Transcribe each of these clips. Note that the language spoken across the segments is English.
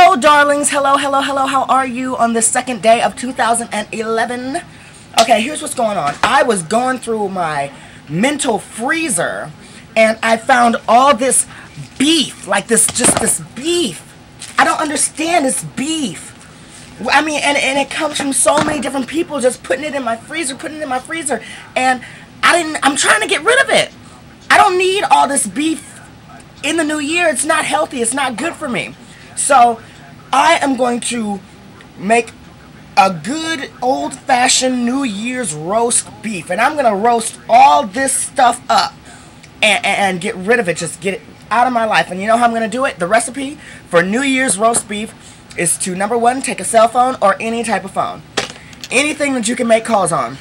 Hello, darlings. Hello, hello, hello. How are you on the second day of 2011? Okay, here's what's going on. I was going through my mental freezer, and I found all this beef. Like this beef. I don't understand this beef. I mean, and it comes from so many different people just putting it in my freezer, and I'm trying to get rid of it. I don't need all this beef in the new year. It's not healthy. It's not good for me. So I am going to make a good old-fashioned New Year's roast beef, and I'm going to roast all this stuff up and get rid of it. Just get it out of my life. And you know how I'm going to do it? The recipe for New Year's roast beef is to, number one, take a cell phone or any type of phone. Anything that you can make calls on.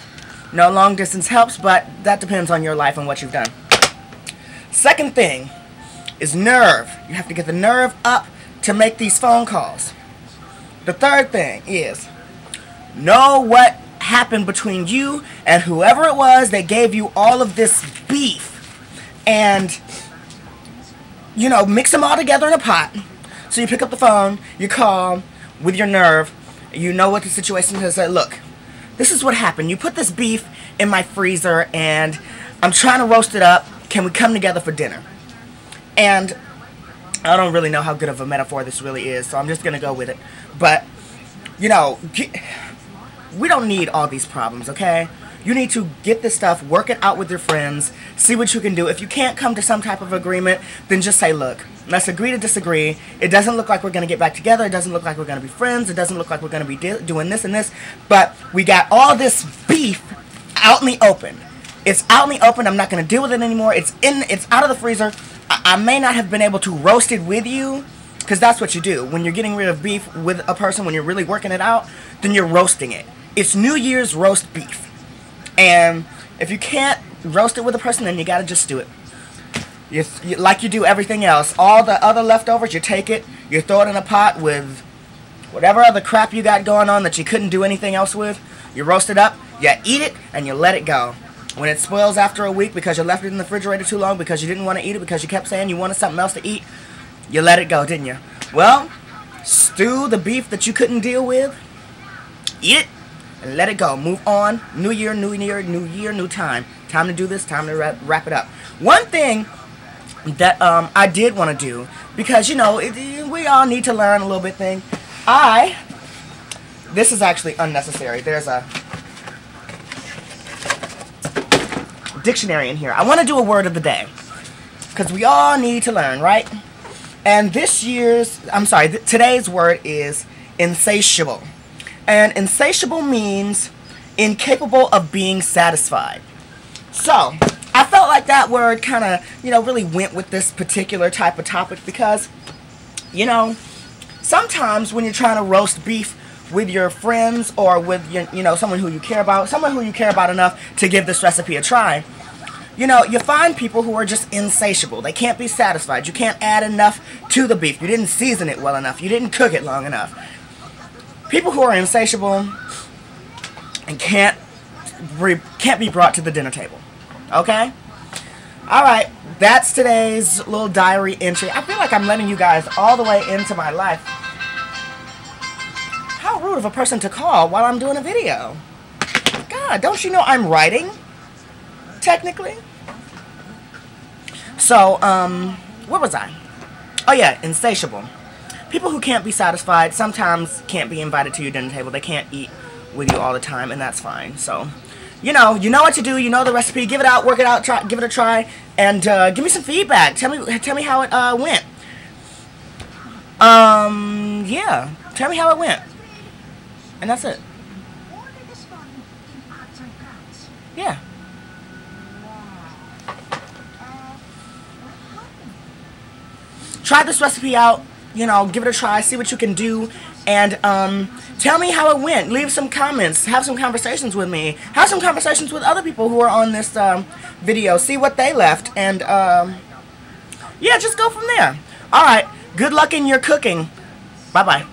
No long distance helps, but that depends on your life and what you've done. Second thing is nerve. You have to get the nerve up to make these phone calls. The third thing is know what happened between you and whoever it was that gave you all of this beef. And, you know, mix them all together in a pot. So you pick up the phone, you call with your nerve, you know what the situation is. Say, look, this is what happened. You put this beef in my freezer and I'm trying to roast it up. Can we come together for dinner? And I don't really know how good of a metaphor this really is, so I'm just going to go with it. But, you know, we don't need all these problems, okay? You need to get this stuff, work it out with your friends, see what you can do. If you can't come to some type of agreement, then just say, look, let's agree to disagree. It doesn't look like we're going to get back together. It doesn't look like we're going to be friends. It doesn't look like we're going to be doing this and this. But we got all this beef out in the open. It's out in the open. I'm not going to deal with it anymore. It's out of the freezer. I may not have been able to roast it with you, because that's what you do. When you're getting rid of beef with a person, when you're really working it out, then you're roasting it. It's New Year's roast beef. And if you can't roast it with a person, then you got to just do it. Like you do everything else. All the other leftovers, you take it, you throw it in a pot with whatever other crap you got going on that you couldn't do anything else with. You roast it up, you eat it, and you let it go. When it spoils after a week because you left it in the refrigerator too long because you didn't want to eat it because you kept saying you wanted something else to eat, you let it go, didn't you? Well, stew the beef that you couldn't deal with, eat it, and let it go. Move on. New year, new time. Time to do this, time to wrap it up. One thing that I did want to do, because, you know, we all need to learn a little bit thing. This is actually unnecessary. There's a dictionary in here. I want to do a word of the day, because we all need to learn, right? And today's word is insatiable. And insatiable means incapable of being satisfied. So, I felt like that word kind of, you know, really went with this particular type of topic because, you know, sometimes when you're trying to roast beef with your friends or with your, you know, someone who you care about enough to give this recipe a try, you know, you find people who are just insatiable. They can't be satisfied. You can't add enough to the beef. You didn't season it well enough. You didn't cook it long enough. People who are insatiable and can't be brought to the dinner table. Okay? Alright, that's today's little diary entry. I feel like I'm letting you guys all the way into my life. How rude of a person to call while I'm doing a video. God, don't you know I'm writing? Technically. So, where was I? Oh yeah, insatiable. People who can't be satisfied sometimes can't be invited to your dinner table. They can't eat with you all the time, and that's fine. So, you know what to do. You know the recipe. Give it out, work it out, give it a try, and give me some feedback. Tell me how it went. Yeah, tell me how it went, and that's it. Yeah. Try this recipe out, you know, give it a try, see what you can do, and tell me how it went. Leave some comments, have some conversations with me, have some conversations with other people who are on this video, see what they left, and yeah, just go from there. Alright, good luck in your cooking. Bye-bye.